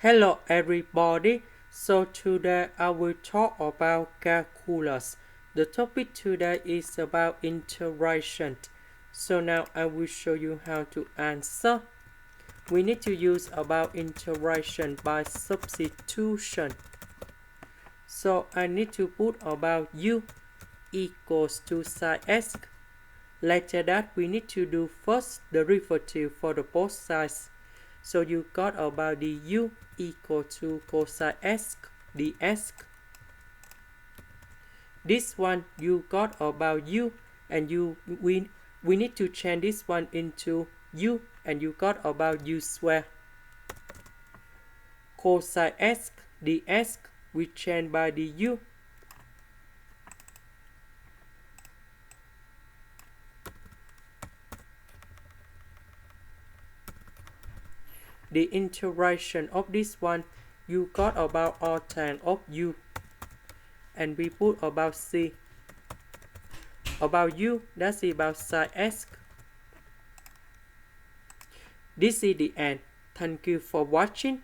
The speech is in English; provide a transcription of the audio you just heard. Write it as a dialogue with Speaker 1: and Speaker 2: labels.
Speaker 1: Hello everybody, so today I will talk about calculus. The topic today is about integration. So now I will show you how to answer. We need to use about integration by substitution. So I need to put about u equals to sin x. Later that we need to do first derivative for the both sides. So you got about the u equal to cosx dx. This one you got about u, and we need to change this one into u, and you got about u square. Cosx dx we change by the u. The integration of this one, you got about tan of u, and we put about c. About u, that's about sin x. This is the end. Thank you for watching.